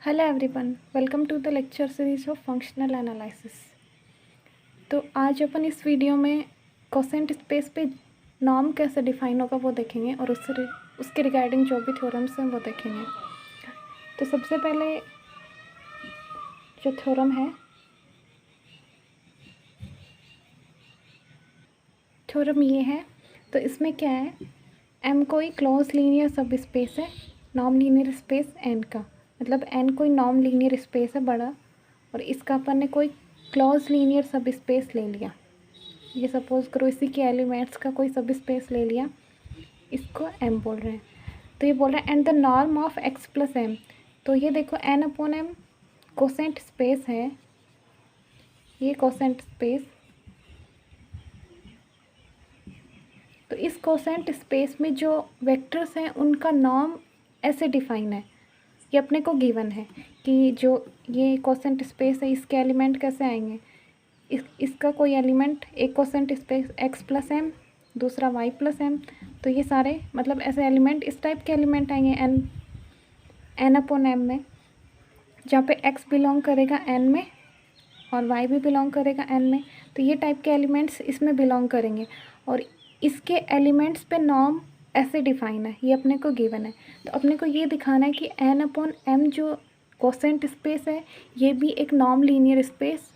Hello everyone, welcome to the lecture series of functional analysis. तो आज अपन इस वीडियो में कोसेंट स्पेस पे नॉर्म कैसे डिफाइन होगा वो देखेंगे और उसके रिगार्डिंग जो भी थ्योरम्स हैं वो देखेंगे। तो सबसे पहले जो थ्योरम है, थ्योरम ये है। तो इसमें क्या है, एम कोई क्लोज लीनियर सब स्पेस है, नॉन लीनियर स्पेस एन का, मतलब एन कोई नॉन लीनियर स्पेस है बड़ा, और इसका अपन ने कोई क्लोज लीनियर सब स्पेस ले लिया। ये सपोज करो इसी के एलिमेंट्स का कोई सब स्पेस ले लिया, इसको एम बोल रहे हैं। तो ये बोल रहे हैं and the norm of x plus m. तो ये देखो n upon m quotient space है, ये कोसेंट स्पेस। तो इस कोसेंट स्पेस में जो वेक्टर्स हैं उनका नॉर्म ऐसे डिफाइन है, ये अपने को गिवन है कि जो ये कोसेंट स्पेस है इसके एलिमेंट कैसे आएंगे। इसका कोई एलिमेंट, एक quotient space x plus m, दूसरा वाई प्लस एम। तो ये सारे मतलब ऐसे एलिमेंट, इस टाइप के एलिमेंट आएंगे एन अपॉन एम में, जहाँ पे एक्स बिलोंग करेगा एन में और वाई भी बिलोंग करेगा एन में। तो ये टाइप के एलिमेंट्स इसमें बिलोंग करेंगे और इसके एलिमेंट्स पे नॉर्म ऐसे डिफाइन है, ये अपने को गिवन है। तो अपने को ये दिखाना है कि एन अपॉन एम जो कोसेंट स्पेस है ये भी एक नॉन लीनियर स्पेस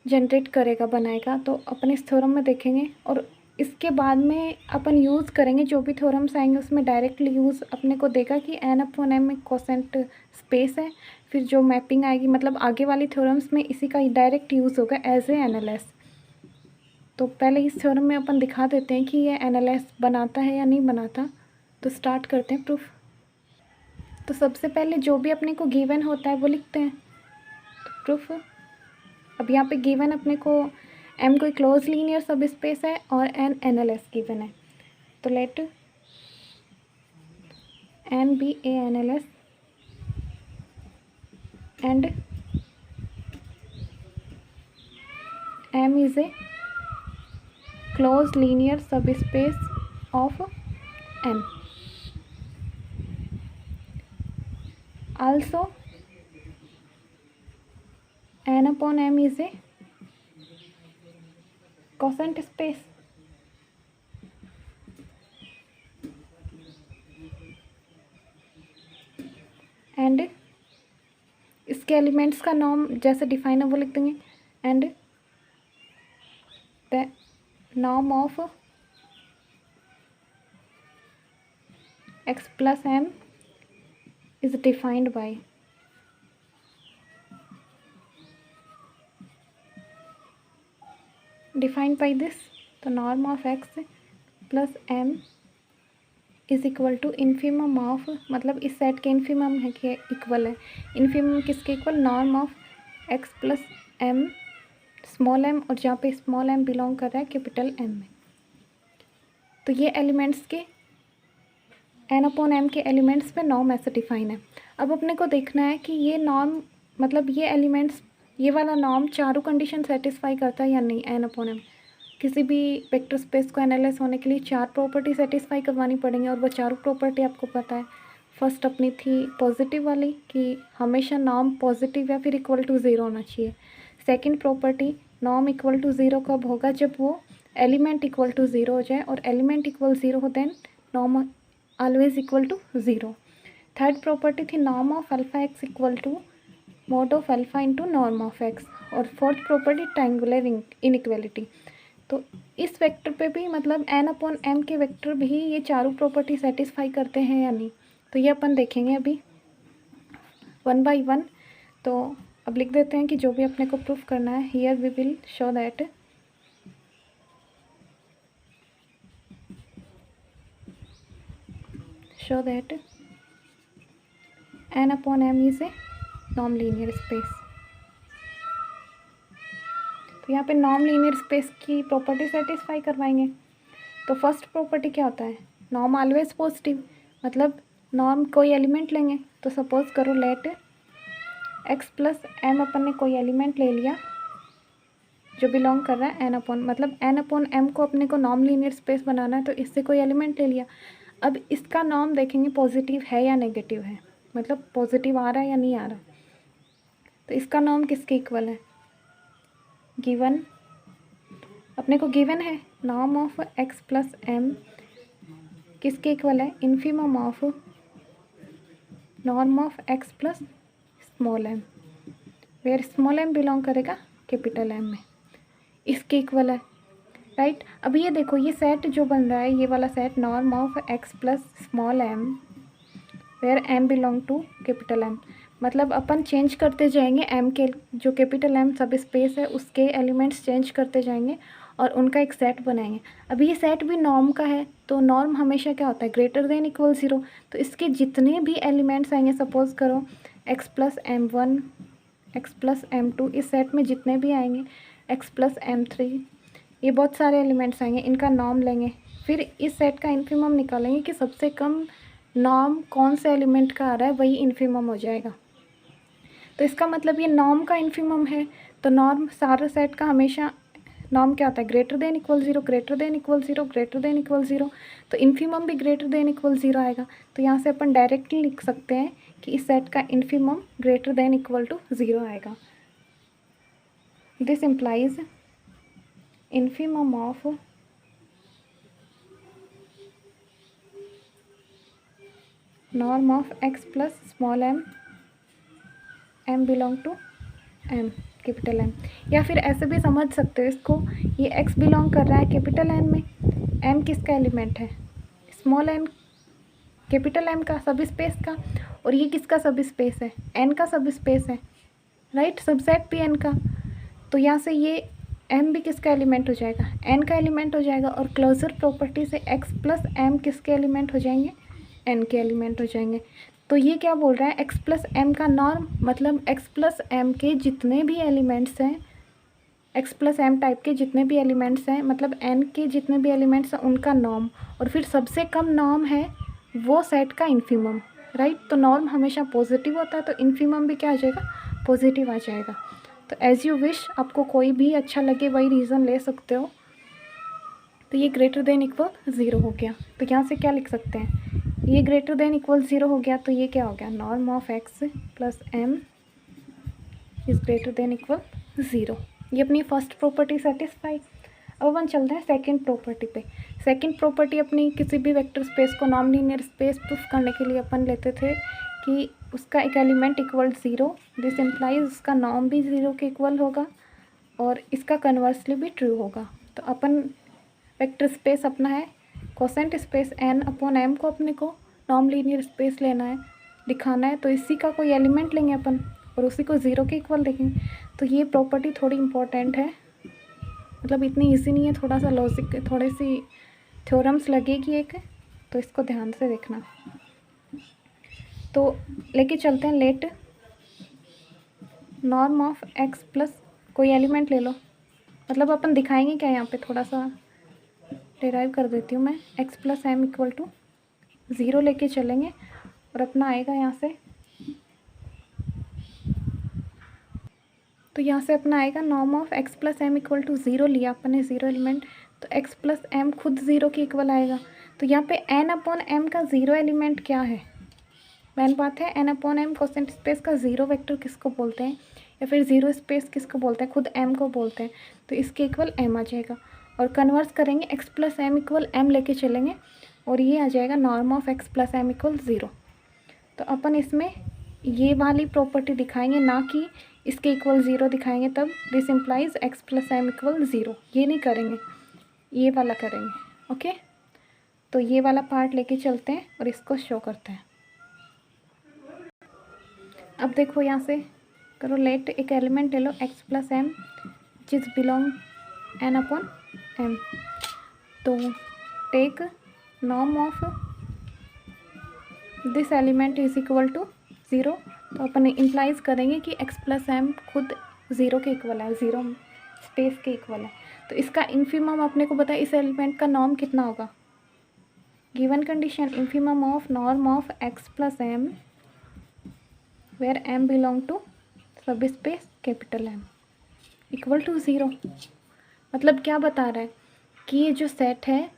जनरेट करेगा, बनाएगा। तो अपन इस थ्योरम में देखेंगे और इसके बाद में अपन यूज़ करेंगे, जो भी थ्योरम्स आएंगे उसमें डायरेक्टली यूज़ अपने को देगा कि एन अपॉन एम एक कोसेंट स्पेस है। फिर जो मैपिंग आएगी, मतलब आगे वाली थ्योरम्स में इसी का डायरेक्ट यूज़ होगा एज ए एनालिसिस। तो पहले इस थ्योरम में अपन दिखा देते हैं कि ये एनालिसिस बनाता है या नहीं बनाता। तो स्टार्ट करते हैं प्रूफ। तो सबसे पहले जो भी अपने को गिवन होता है वो लिखते हैं। तो प्रूफ, अब यहाँ पे गिवन अपने को एम कोई क्लोज लीनियर सब स्पेस है और एन एनालिसिस गिवन है। तो let n be a analysis and m is a closed linear subspace of M. Also, N upon M is a cosine space. And इसके elements का norm जैसे define है वो लिख देंगे। And the norm of x plus m is defined by this. तो norm of x plus m is equal to infimum of, मतलब इस सेट के इन्फीमम है कि इक्वल है। इन्फीमम किसके equal, norm of x plus m small m, और जहाँ पे स्मॉल m बिलोंग कर रहा है कैपिटल M में। तो ये एलिमेंट्स के n अपॉन m के एलिमेंट्स पे नॉर्म ऐसे डिफाइन है। अब अपने को देखना है कि ये नॉर्म, मतलब ये एलिमेंट्स, ये वाला नॉर्म चारों कंडीशन सेटिस्फाई करता है या नहीं। n अपॉन m किसी भी वेक्टर स्पेस को एनालाइज होने के लिए चार प्रॉपर्टी सेटिस्फाई करवानी पड़ेंगी, और वो चारों प्रॉपर्टी आपको पता है। फर्स्ट अपनी थी पॉजिटिव वाली कि हमेशा नॉर्म पॉजिटिव या फिर इक्वल टू ज़ीरो होना चाहिए। Second property, norm equal to zero कब होगा, जब वो एलिमेंट इक्वल टू ज़ीरो हो जाए, और एलिमेंट इक्वल ज़ीरो हो then norm always equal to zero. Third property थी norm of alpha x equal to mod of alpha into norm of x. और फोर्थ प्रॉपर्टी ट्रायंगुलर इनइक्वालिटी। तो इस vector पे भी, मतलब एन अपॉन एम के vector भी ये चारों प्रॉपर्टी सेटिस्फाई करते हैं या नहीं। तो ये अपन देखेंगे अभी वन बाय वन। तो अब लिख देते हैं कि जो भी अपने को प्रूफ करना है। Here we will show that n upon m is a non linear space. तो यहाँ पे नॉन लीनियर स्पेस की प्रॉपर्टी सेटिस्फाई करवाएंगे। तो फर्स्ट प्रॉपर्टी क्या होता है, नॉर्म ऑलवेज पॉजिटिव, मतलब नॉर्म कोई एलिमेंट लेंगे। तो सपोज करो लेट एक्स प्लस एम, अपन ने कोई एलिमेंट ले लिया जो बिलोंग कर रहा है एन अपॉन, मतलब एन अपॉन एम को अपने को नॉन लीनियर स्पेस बनाना है, तो इससे कोई एलिमेंट ले लिया। अब इसका नॉर्म देखेंगे पॉजिटिव है या नेगेटिव है। मतलब पॉजिटिव आ रहा है या नहीं आ रहा। तो इसका नॉर्म किसके इक्वल है, गिवन, अपने को गिवन है norm of x plus M किसके इक्वल है, infimum of norm of x plus small M, where small M belong करेगा कैपिटल एम में, इसके इक्वल है, राइट। अब ये देखो ये सेट जो बन रहा है, ये वाला set norm of x plus small M where m belong to capital M, मतलब अपन चेंज करते जाएंगे m के, जो कैपिटल M सब स्पेस है उसके एलिमेंट्स चेंज करते जाएंगे और उनका एक सेट बनाएंगे। अब ये सेट भी नॉर्म का है, तो नॉर्म हमेशा क्या होता है, ग्रेटर देन इक्वल 0। तो इसके जितने भी एलिमेंट्स आएंगे, सपोज करो x plus m1 x plus m2, इस सेट में जितने भी आएंगे x प्लस m3, ये बहुत सारे एलिमेंट्स आएंगे, इनका नॉर्म लेंगे, फिर इस सेट का इन्फीमम निकालेंगे कि सबसे कम नॉर्म कौन से एलिमेंट का आ रहा है, वही इन्फीमम हो जाएगा। तो इसका मतलब ये नॉर्म का इन्फीमम है, तो नॉर्म सारे सेट का हमेशा नॉर्म क्या होता है, greater than equal 0, greater than equal 0, greater than equal 0, तो इन्फीमम भी ग्रेटर देन इक्वल 0 आएगा। तो यहाँ से अपन डायरेक्टली लिख सकते हैं कि इस सेट का infimum greater than equal to 0 आएगा। This implies infimum of norm of x plus small m belong to m capital M, या फिर ऐसे भी समझ सकते हो इसको, ये x बिलोंग कर रहा है कैपिटल M में, m किसका एलिमेंट है, स्मॉल m कैपिटल M का सब स्पेस का, और ये किसका सब स्पेस है, n का सब स्पेस है, राइट, सबसेट भी n का। तो यहाँ से ये m भी किसका एलिमेंट हो जाएगा, n का एलिमेंट हो जाएगा, और क्लोजर प्रॉपर्टी से x प्लस m किसके एलिमेंट हो जाएंगे, n के एलिमेंट हो जाएंगे। तो ये क्या बोल रहा है, x प्लस एम का नॉर्म, मतलब x प्लस एम के जितने भी एलिमेंट्स हैं, x प्लस एम टाइप के जितने भी एलिमेंट्स हैं, मतलब n के जितने भी एलिमेंट्स हैं उनका नॉर्म, और फिर सबसे कम नॉर्म है वो सेट का इन्फीमम, राइट। तो नॉर्म हमेशा पॉजिटिव होता है, तो इन्फीमम भी क्या आ जाएगा, पॉजिटिव आ जाएगा। तो एज़ यू विश, आपको कोई भी अच्छा लगे वही रीज़न ले सकते हो। तो ये ग्रेटर देन इक्वल 0 हो गया, तो यहाँ से क्या लिख सकते हैं, ये ग्रेटर देन इक्वल 0 हो गया, तो ये क्या हो गया, norm of x plus m is greater than equal 0। ये अपनी फर्स्ट प्रॉपर्टी सेटिस्फाई। अब अपन चलते हैं सेकंड प्रॉपर्टी पे। सेकंड प्रॉपर्टी अपनी किसी भी वेक्टर स्पेस को नॉन लीनियर स्पेस प्रूफ करने के लिए अपन लेते थे कि उसका एक एलिमेंट इक्वल 0, दिस इम्प्लाइज उसका नॉर्म भी 0 के इक्वल होगा और इसका कन्वर्सली भी ट्रू होगा। तो अपन वेक्टर स्पेस अपना है quotient space n upon m को अपने को नॉन लीनियर स्पेस लेना है, दिखाना है, तो इसी का कोई एलिमेंट लेंगे अपन और उसी को 0 के इक्वल देखेंगे। तो ये प्रॉपर्टी थोड़ी इंपॉर्टेंट है, मतलब इतनी इजी नहीं है, थोड़ा सा लॉजिक, थोड़ी सी थ्योरम्स लगेगी एक, तो इसको ध्यान से देखना। तो लेके चलते हैं, let norm of x plus कोई एलिमेंट ले लो, मतलब अपन दिखाएंगे क्या, यहाँ पे थोड़ा सा डिराइव कर देती हूँ मैं, x plus M equal to 0 लेके चलेंगे और अपना आएगा यहाँ से, तो यहाँ से अपना आएगा norm of x plus M equal to 0 लिया अपन ने 0 एलिमेंट, तो x प्लस एम खुद 0 के इक्वल आएगा। तो यहाँ पे n अपॉन m का 0 एलिमेंट क्या है, मेन बात है, n upon m quotient space का 0 वेक्टर किसको बोलते हैं, या फिर 0 स्पेस किसको बोलते हैं, खुद m को बोलते हैं, तो इसके इक्वल m आ जाएगा। और कन्वर्स करेंगे x plus M equal m लेके चलेंगे और ये आ जाएगा norm of x plus M equal 0। तो अपन इसमें ये वाली प्रॉपर्टी दिखाएंगे, ना कि इसके इक्वल 0 दिखाएंगे, तब this implies x plus M equal 0, ये नहीं करेंगे, ये वाला करेंगे। ओके, तो ये वाला पार्ट लेके चलते हैं और इसको शो करते हैं। अब देखो यहाँ से करो, लेट एक एलिमेंट ले लो x प्लस एम जिस बिलोंग n अपॉन m, तो take norm of this element is equal to 0, तो अपन इम्प्लाइज करेंगे कि x प्लस एम खुद 0 के इक्वल है, 0 स्पेस के इक्वल है। तो इसका इन्फीमम अपने को पता है, इस एलिमेंट का नॉर्म कितना होगा, given condition infimum of norm of x plus M where m belong to subspace capital M equal to 0। मतलब क्या बता रहा है कि ये जो सेट है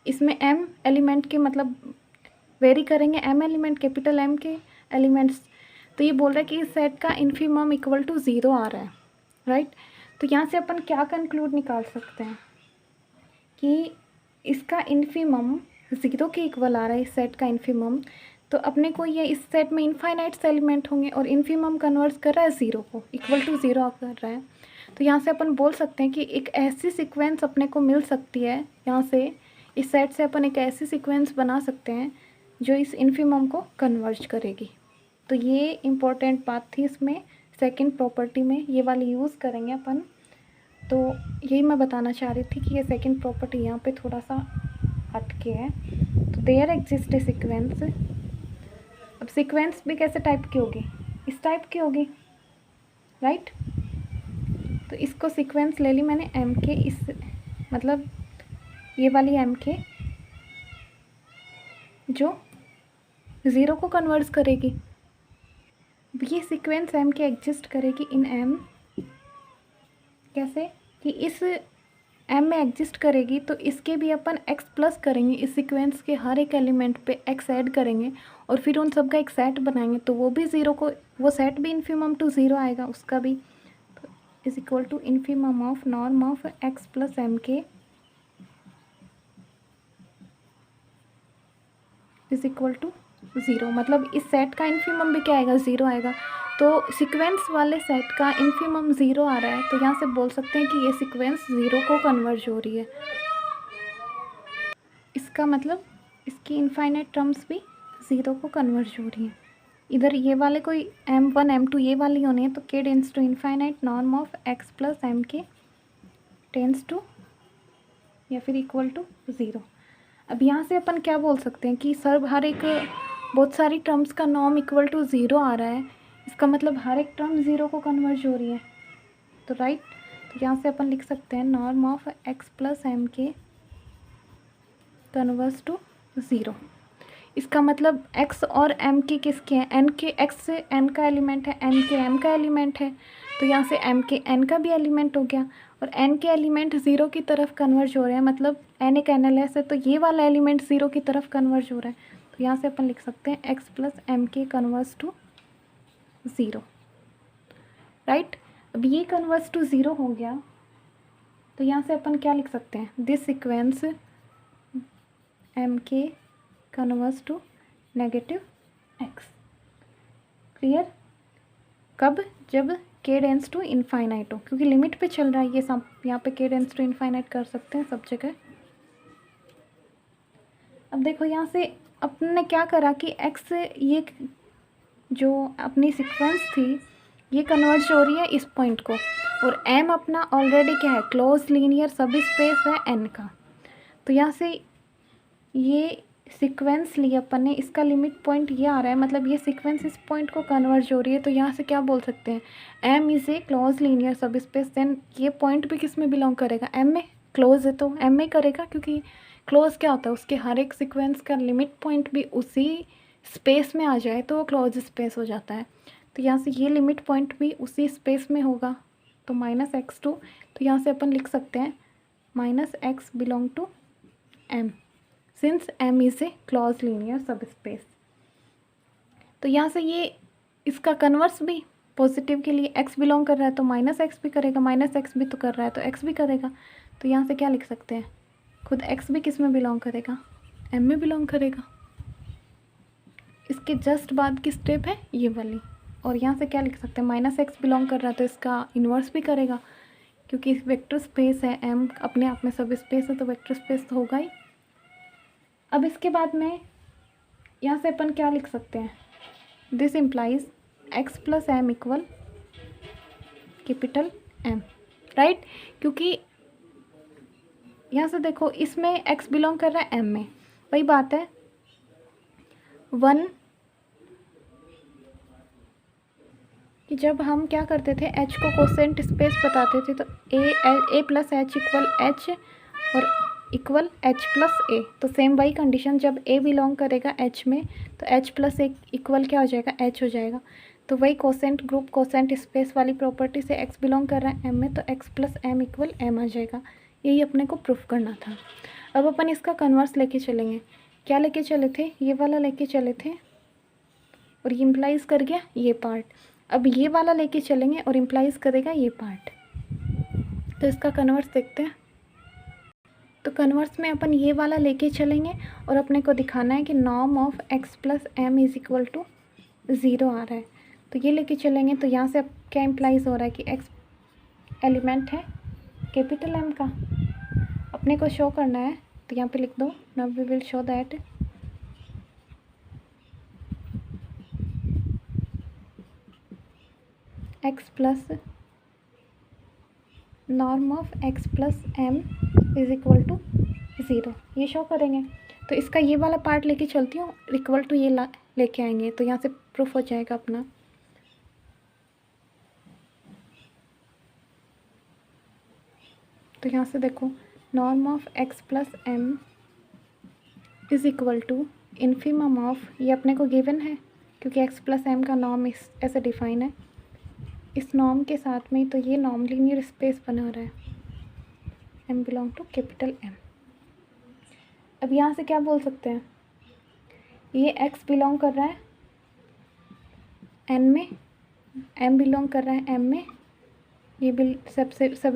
इसमें m एलिमेंट के, मतलब वेरी करेंगे m एलिमेंट कैपिटल M के एलिमेंट्स। तो ये बोल रहा है कि इस सेट का इन्फीमम इक्वल टू 0 आ रहा है, राइट। तो यहाँ से अपन क्या कंक्लूड निकाल सकते हैं कि इसका इन्फीमम 0 के इक्वल आ रहा है, इस सेट का इन्फीमम। तो अपने को ये इस सेट में इनफाइनाइट एलिमेंट होंगे और इन्फीमम कन्वर्ट कर रहा है 0 को, इक्वल टू 0 कर रहा है। तो यहाँ से अपन बोल सकते हैं कि एक ऐसी सीक्वेंस अपने को मिल सकती है, यहाँ से इस सेट से अपन एक ऐसी सीक्वेंस बना सकते हैं जो इस इन्फीमम को कन्वर्ज करेगी। तो ये इम्पोर्टेंट बात थी इसमें, सेकंड प्रॉपर्टी में ये वाली यूज़ करेंगे अपन। तो यही मैं बताना चाह रही थी कि ये सेकंड प्रॉपर्टी यहाँ पे थोड़ा सा हटके है। तो देयर एग्जिस्ट ए सीक्वेंस। अब सीक्वेंस भी कैसे टाइप की होगी, इस टाइप की होगी, राइट। तो इसको सीक्वेंस ले ली मैंने एम के, इस मतलब ये वाली एम के जो 0 को कन्वर्ट करेगी। ये सीक्वेंस एम के एग्जिस्ट करेगी इन एम, कैसे कि इस एम में एग्जिस्ट करेगी तो इसके भी अपन x प्लस करेंगे, इस सीक्वेंस के हर एक एलिमेंट पे x ऐड करेंगे और फिर उन सब का एक सेट बनाएंगे। तो वो भी 0 को, वो सेट भी इन्फीमम टू 0 आएगा उसका भी। तो is equal to infimum of norm of x plus M k is equal to 0। मतलब इस सेट का इन्फीमम भी क्या आएगा, 0 आएगा। तो सीक्वेंस वाले सेट का इन्फीमम 0 आ रहा है, तो यहाँ से बोल सकते हैं कि ये सीक्वेंस 0 को कन्वर्ज हो रही है। इसका मतलब इसकी इनफाइनाइट टर्म्स भी 0 को कन्वर्ज हो रही हैं। इधर ये वाले कोई m1 m2 ये वाली होनी है, तो k tends to infinite norm of x plus M k tends to या फिर इक्वल टू 0। अब यहाँ से अपन क्या बोल सकते हैं कि सर हर एक बहुत सारी टर्म्स का नॉर्म इक्वल टू 0 आ रहा है, इसका मतलब हर एक टर्म 0 को कन्वर्ज हो रही है। तो राइट, तो यहाँ से अपन लिख सकते हैं norm of x plus M k converge to 0। इसका मतलब x और m के किसके हैं, n के, x से n का एलिमेंट है, m के m का एलिमेंट है। तो यहाँ से m के n का भी एलिमेंट हो गया और n के एलिमेंट 0 की तरफ कन्वर्ज हो रहे हैं, मतलब n एक NLS है तो ये वाला एलिमेंट 0 की तरफ कन्वर्ज हो रहा है। तो यहाँ से अपन लिख सकते हैं x plus M k converge to 0, right. अब ये कन्वर्ज टू 0 हो गया, तो यहाँ से अपन क्या लिख सकते हैं, this sequence m k converge to negative x। Clear, कब, जब k टेंस टू इनफाइनाइट हो, क्योंकि लिमिट पे चल रहा है ये सब, यहाँ पे k टेंस टू इनफाइनाइट कर सकते हैं सब जगह। अब देखो यहाँ से अपने क्या करा कि x ये जो अपनी सीक्वेंस थी ये कन्वर्ज हो रही है इस पॉइंट को, और m अपना ऑलरेडी क्या है, क्लोज लीनियर सब स्पेस है n का। तो यहाँ से ये सीक्वेंस ली अपन ने, इसका लिमिट पॉइंट ये आ रहा है, मतलब ये सीक्वेंस इस पॉइंट को कन्वर्ज हो रही है। तो यहाँ से क्या बोल सकते हैं, m is a close linear सब स्पेस। देन ये पॉइंट भी किस में बिलोंग करेगा, m में, क्लोज है तो m में करेगा, क्योंकि क्लोज क्या होता है, उसके हर एक सीक्वेंस का लिमिट पॉइंट भी उसी स्पेस में आ जाए तो वो क्लोज स्पेस हो जाता है। तो यहाँ से ये लिमिट पॉइंट भी उसी स्पेस में होगा, तो -x2। तो यहाँ से अपन लिख सकते हैं -x belong to m since m is a close linear subspace. तो यहाँ से ये इसका कन्वर्स भी पॉजिटिव के लिए x बिलोंग कर रहा है तो -x भी करेगा, -x भी तो कर रहा है तो x भी करेगा। तो यहाँ से क्या लिख सकते हैं, खुद x भी किस में बिलोंग करेगा, m में बिलोंग करेगा। इसके जस्ट बाद की स्टेप है ये वाली, और यहाँ से क्या लिख सकते हैं, -x बिलोंग कर रहा है तो इसका इन्वर्स भी करेगा, क्योंकि वेक्टर स्पेस है, m अपने आप में सब स्पेस है तो वेक्टर स्पेस तो होगा ही। अब इसके बाद में यहाँ से अपन क्या लिख सकते हैं, this implies x plus M equal capital M, right. क्योंकि यहाँ से देखो इसमें x बिलोंग कर रहा है m में, वही बात है 1 कि जब हम क्या करते थे, h को कोसेंट स्पेस बताते थे तो a plus H equal h और इक्वल h प्लस a। तो सेम वही कंडीशन, जब a बिलोंग करेगा h में तो h प्लस a इक्वल क्या हो जाएगा, h हो जाएगा। तो वही कोसेंट ग्रुप कोसेंट स्पेस वाली प्रॉपर्टी से x बिलोंग कर रहा है m में तो x plus m equal m आ जाएगा। यही अपने को प्रूफ करना था। अब अपन इसका कन्वर्स लेके चलेंगे, क्या लेके चले थे, ये वाला लेके चले थे, और ये इम्प्लाइज कर गया ये पार्ट। अब ये वाला लेके चलेंगे और इम्प्लाइज करेगा ये पार्ट। तो इसका कन्वर्स देखते हैं। तो कन्वर्स में अपन ये वाला लेके चलेंगे और अपने को दिखाना है कि norm of x plus M is equal to 0 आ रहा है। तो ये लेके चलेंगे। तो यहाँ से अब क्या इम्प्लाइज हो रहा है कि x एलिमेंट है कैपिटल M का, अपने को शो करना है। तो यहाँ पे लिख दो, now we will show that x plus norm of x plus M is equal to 0, ये शो करेंगे। तो इसका ये वाला पार्ट लेके चलती हूँ, इक्वल टू ये लेके आएंगे तो यहाँ से प्रूफ हो जाएगा अपना। तो यहाँ से देखो norm of x plus M is equal to infimum of, ये अपने को गिवन है क्योंकि x प्लस एम का नॉर्म इस ऐसे डिफाइन है। इस नॉर्म के साथ में तो ये नॉर्म लीनियर स्पेस बना रहा है, m belong to capital M। अब यहाँ से क्या बोल सकते हैं, ये x बिलोंग कर रहा है n में, m बिलोंग कर रहा है m में, ये भी सब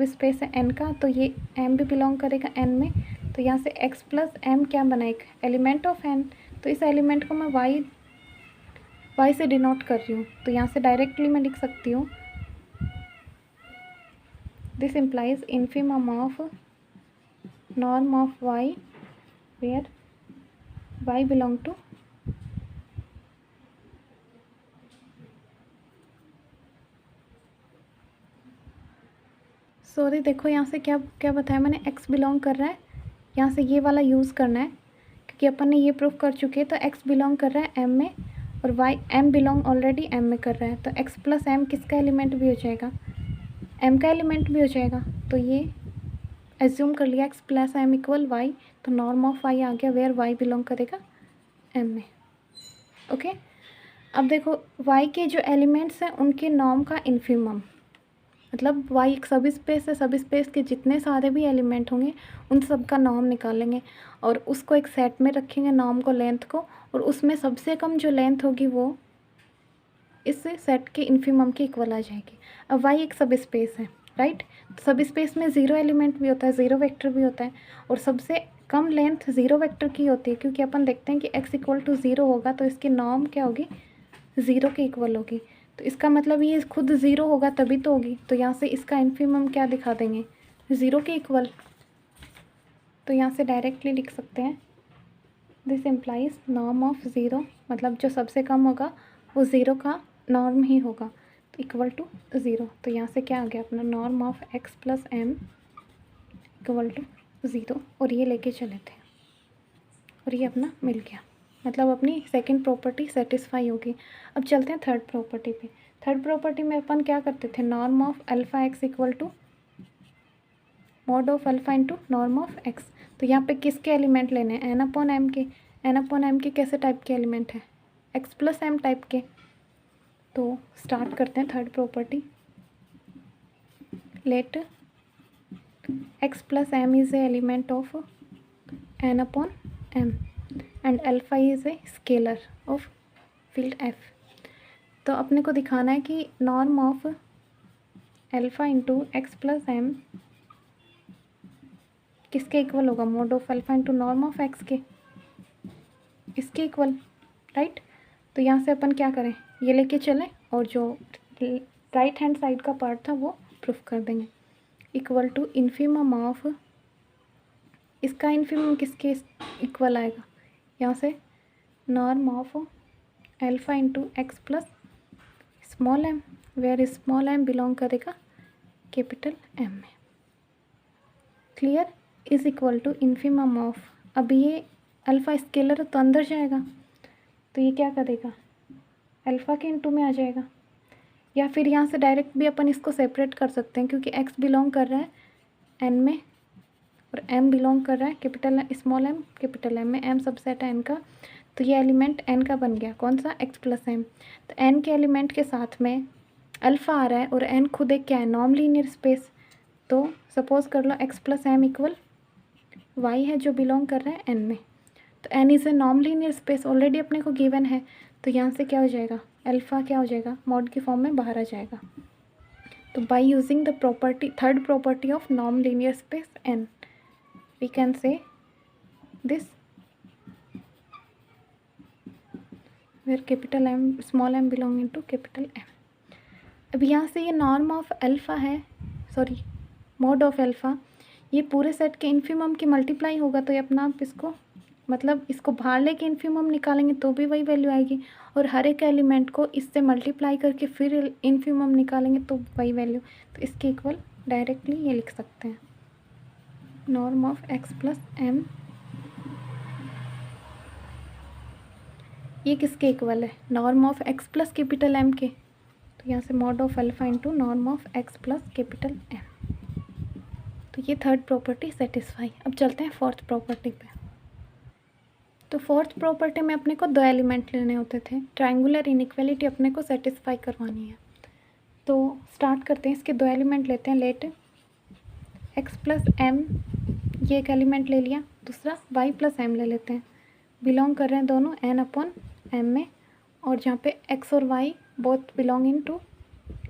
स्पेस है n का, तो ये m भी बिलोंग करेगा n में। तो यहाँ से x प्लस m क्या बनाएगा, एलिमेंट ऑफ n। तो इस एलिमेंट को मैं y से डिनोट कर रही हूँ। तो यहाँ से डायरेक्टली मैं लिख सकती हूँ this implies infimum of norm of y where y belong to sorry देखो यहाँ से क्या क्या बताया मैंने, x बिलोंग कर रहा है, यहाँ से ये वाला यूज़ करना है क्योंकि अपन ने ये प्रूफ कर चुके हैं। तो x बिलोंग कर रहा है m में और y m belong already m में कर रहा है। तो x प्लस m किसका एलिमेंट भी हो जाएगा, m का एलिमेंट भी हो जाएगा। तो ये एज्यूम कर लिया x plus m equal y, तो नॉर्म ऑफ y आ गया वेयर y बिलोंग करेगा m में। ओके अब देखो y के जो एलिमेंट्स हैं उनके नॉर्म का इन्फीमम, मतलब y एक सब स्पेस है, सब स्पेस के जितने सारे भी एलिमेंट होंगे उन सब का नॉर्म निकालेंगे और उसको एक सेट में रखेंगे नॉर्म को, लेंथ को, और उसमें सबसे कम जो लेंथ होगी वो इस सेट के इन्फीमम के इक्वल आ जाएगी। अब y एक सब स्पेस है, राइट। सब स्पेस में ज़ीरो एलिमेंट भी होता है, ज़ीरो वेक्टर भी होता है, और सबसे कम लेंथ ज़ीरो वेक्टर की होती है क्योंकि अपन देखते हैं कि x इक्वल टू 0 होगा तो इसकी नॉर्म क्या होगी, 0 के इक्वल होगी। तो इसका मतलब ये खुद 0 होगा तभी तो होगी। तो यहाँ से इसका इन्फीमम क्या दिखा देंगे, 0 के इक्वल। तो यहाँ से डायरेक्टली लिख सकते हैं दिस इम्प्लाइज नॉर्म ऑफ 0, मतलब जो सबसे कम होगा वो 0 का नॉर्म ही होगा, तो इक्वल टू 0। तो यहाँ से क्या आ गया अपना norm of x plus M equal to 0, और ये लेके चले थे और ये अपना मिल गया, मतलब अपनी सेकंड प्रॉपर्टी सेटिस्फाई होगी। अब चलते हैं थर्ड प्रॉपर्टी पे। थर्ड प्रॉपर्टी में अपन क्या करते थे, norm of alpha x equal to mod of alpha into norm of X. तो यहाँ पे किसके एलिमेंट लेने हैं, एन अपॉन एम के। एन अपॉन एम के कैसे टाइप के एलिमेंट है, एक्स प्लस एम टाइप के। तो स्टार्ट करते हैं third property. Let x plus M is a element of N upon M and alpha is a scalar of field F. तो अपने को दिखाना है कि norm of alpha into X plus M किसके इक्वल होगा, mod of alpha into norm of X के, इसके इक्वल, राइट। तो यहाँ से अपन क्या करें, ये लेके चलें और जो राइट हैंड साइड का पार्ट था वो प्रूफ कर देंगे। इक्वल टू इन्फीमम ऑफ, इसका इन्फीमम किसके इक्वल आएगा, यहाँ से norm of alpha into X plus small M, where small M belong करेगा कैपिटल एम में। Clear, is equal to infimum of, अब ये अल्फ़ा स्केलर तो अंदर जाएगा तो ये क्या करेगा, अल्फ़ा के इंटू में आ जाएगा। या फिर यहाँ से डायरेक्ट भी अपन इसको सेपरेट कर सकते हैं क्योंकि x बिलोंग कर रहा है n में और m बिलोंग कर रहा है capital small m capital m में, m सबसेट है n का। तो ये एलिमेंट n का बन गया, कौन सा, x प्लस m। तो n के एलिमेंट के साथ में अल्फ़ा आ रहा है और n खुद एक क्या है, नॉन लीनियर स्पेस। तो सपोज कर लो x plus M equal y है जो बिलोंग कर रहा है n में। तो n is a non linear space, already अपने को गिवन है। तो यहाँ से क्या हो जाएगा, अल्फ़ा क्या हो जाएगा, मॉड की फॉर्म में बाहर आ जाएगा। तो by using the property, third property of non linear space N, we can say this where capital M small M belonging to capital M. अब यहाँ से ये नॉर्म ऑफ अल्फ़ा है, सॉरी मॉड ऑफ अल्फ़ा, ये पूरे set के infimum की multiply होगा, तो ये अपना आप इसको मतलब इसको बाहर लेके इन्फिमम निकालेंगे तो भी वही वैल्यू आएगी, और हर एक एलिमेंट को इससे मल्टीप्लाई करके फिर इन्फिमम निकालेंगे तो वही वैल्यू। तो इसके इक्वल डायरेक्टली ये लिख सकते हैं, norm of x plus M, ये किसके इक्वल है, norm of x plus capital M के। तो यहाँ से mod of alpha into norm of x plus capital M. तो ये थर्ड प्रॉपर्टी सेटिस्फाई। अब चलते हैं फोर्थ प्रॉपर्टी पे। तो फोर्थ प्रॉपर्टी में अपने को दो एलिमेंट लेने होते थे, ट्रायंगुलर इनइक्वालिटी अपने को सेटिस्फाई करवानी है। तो स्टार्ट करते हैं, इसके दो एलिमेंट लेते हैं, लेट एक्स प्लस एम, ये एक एलिमेंट ले लिया, दूसरा वाई प्लस एम ले लेते हैं, बिलोंग कर रहे हैं दोनों एन अपॉन एम में, और जहाँ पे एक्स और Y both belong in to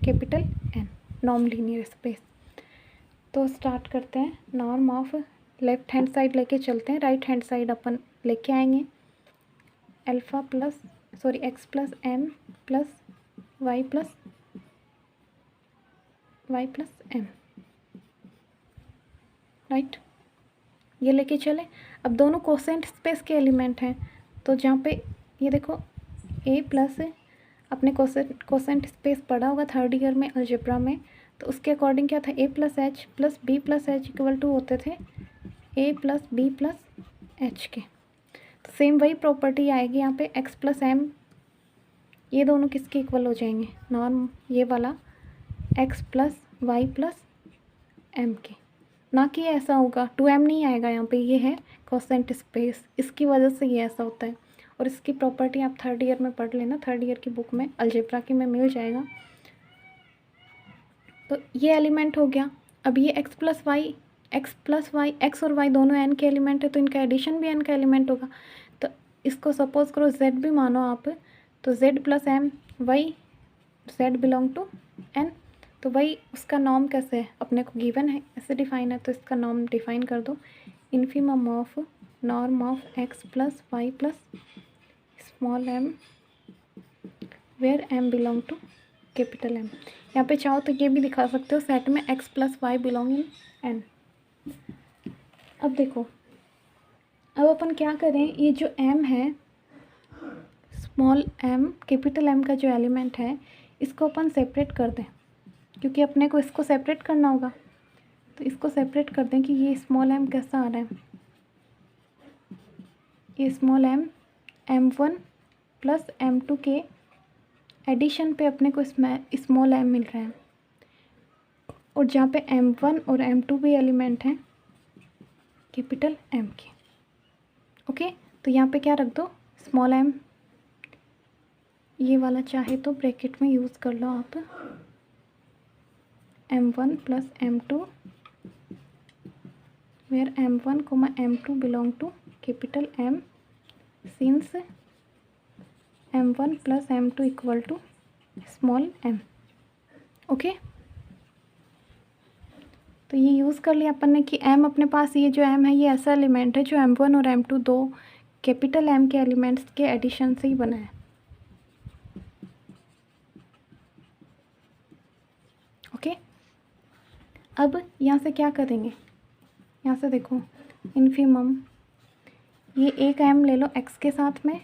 capital N, non linear space. तो स्टार्ट करते हैं, norm of left hand side लेके चलते हैं, राइट हैंड साइड अपन लेके आएंगे, alpha plus sorry X plus M plus Y plus M, right, ये लेके चले। अब दोनों कोसेंट स्पेस के एलिमेंट हैं, तो जहाँ पे ये देखो ए प्लस, अपने कोसेंट स्पेस पढ़ा होगा थर्ड ईयर में अलजेब्रा में, तो उसके अकॉर्डिंग क्या था, A plus H plus B plus H equal to होते थे A plus B plus H के। तो सेम वही प्रॉपर्टी आएगी यहाँ पे, एक्स प्लस एम, ये दोनों किसके इक्वल हो जाएंगे, नॉर्म ये वाला X plus Y plus M के, ना कि ऐसा होगा 2m नहीं आएगा यहाँ पे, ये है कोसेंट स्पेस, इसकी वजह से ये ऐसा होता है। और इसकी प्रॉपर्टी आप थर्ड ईयर में पढ़ लेना, थर्ड ईयर की बुक में अलजेब्रा की में मिल जाएगा। तो ये एलिमेंट हो गया। अब ये एक्स प्लस वाई, एक्स और वाई दोनों एन के एलिमेंट है, तो इनका एडिशन भी एन का एलिमेंट होगा। तो इसको सपोज करो जेड भी मानो आप, तो Z plus M Y, Z belong to N, तो वही उसका नॉर्म कैसे है, अपने को गिवन है, ऐसे डिफाइन है, तो इसका नॉर्म डिफाइन कर दो, infimum of norm of x plus Y plus small M where M belong to capital M. यहाँ पे चाहो तो ये भी दिखा सकते हो, सेट में X plus Y belong in N. अब देखो, अब अपन क्या करें, ये जो एम है स्मॉल एम कैपिटल एम का जो एलिमेंट है, इसको अपन सेपरेट कर दें, क्योंकि अपने को इसको सेपरेट करना होगा। तो इसको सेपरेट कर दें कि ये स्मॉल एम कैसा आ रहा है, ये small M m1 plus m2 के एडिशन पे अपने को इसमें स्मॉल m मिल रहा है, और जहाँ पे m1 और m2 भी एलिमेंट हैं कैपिटल M के। ओके, तो यहाँ पे क्या रख दो, स्मॉल m, ये वाला चाहे तो ब्रैकेट में यूज़ कर लो आप, m1 plus m2 where m1 comma m2 belong to capital M, since m1 plus m2 equal to small m। Okay, तो ये यूज़ कर लिया अपन ने कि m अपने पास, ये जो m है ये ऐसा एलिमेंट है जो m1 और m2 दो कैपिटल M के एलिमेंट्स के एडिशन से ही बना है। ओके, अब यहाँ से क्या करेंगे, यहाँ से देखो इन्फिमम, ये एक m ले लो x के साथ में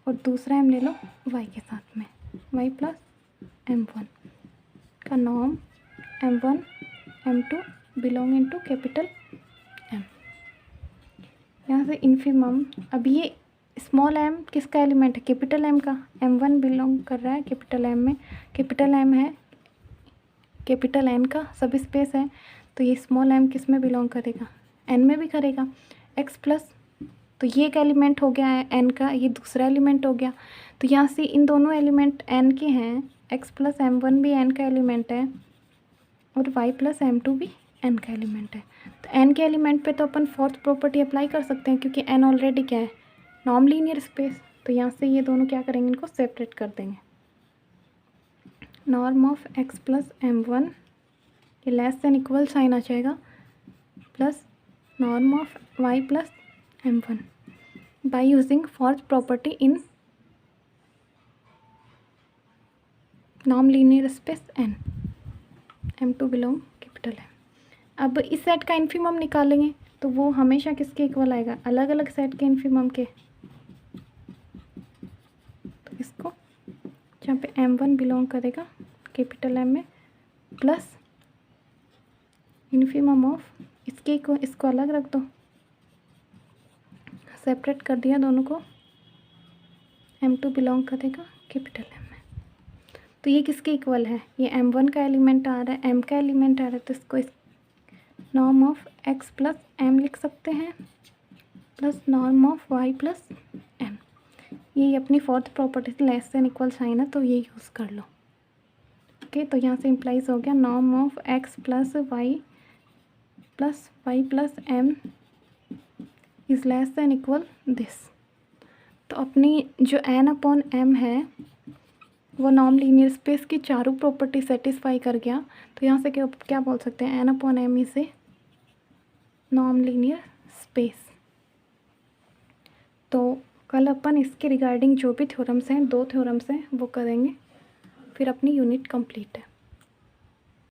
और दूसरा m ले लो y के साथ में, y प्लस m1 का norm m1 m2 belong into capital M। यहाँ से इन्फिमम, अब ये स्मॉल m किसका एलिमेंट है, कैपिटल M का, m1 बिलोंग कर रहा है कैपिटल M में, कैपिटल M है कैपिटल N का सब स्पेस है, तो ये स्मॉल m किस में बिलोंग करेगा, N में भी करेगा। x प्लस, तो ये एक एलिमेंट हो गया है N का, ये दूसरा एलिमेंट हो गया, तो यहाँ से इन दोनों एलिमेंट N के हैं, x प्लस m1 भी N का एलिमेंट है और y प्लस m2 भी N का एलिमेंट है। तो N के एलिमेंट पे तो अपन फोर्थ प्रॉपर्टी अप्लाई कर सकते हैं, क्योंकि N ऑलरेडी क्या है, नॉन लीनियर स्पेस, तो यहाँ से ये दोनों क्या करेंगे, इनको सेपरेट कर देंगे। Norm of x plus m1, ये लेस देन इक्वल साइन आ जाएगा, plus norm of y plus m1 by using fourth property in non linear space n, m2 belong capital है। अब इस सेट का इन्फीमम निकालेंगे तो वो हमेशा किसके इक्वल आएगा, अलग अलग सेट के इन्फीमम के। तो इसको जहाँ पे m1 बिलोंग करेगा कैपिटल M में, प्लस इन्फीमम ऑफ इसको अलग रख दो, सेपरेट कर दिया दोनों को, m2 बिलोंग करेगा कैपिटल M में। तो ये किसके इक्वल है, ये m1 का एलिमेंट आ रहा है, m का एलिमेंट आ रहा है, तो इसको norm of x plus m लिख सकते हैं, plus norm of y plus m। ये अपनी फोर्थ प्रॉपर्टी से लेस देन इक्वल साइन है, तो ये यूज़ कर लो। ओके, तो यहाँ से इम्प्लाइज हो गया norm of x plus y plus m is less than equal this. तो अपनी जो n अपॉन m है वो नॉन लीनियर स्पेस की चारों प्रॉपर्टी सेटिस्फाई कर गया। तो यहाँ से क्या बोल सकते हैं, n upon m is a non linear space. तो कल अपन इसके रिगार्डिंग जो भी थ्योरम्स हैं, 2 थ्योरम्स हैं, वो करेंगे, फिर अपनी यूनिट कंप्लीट है।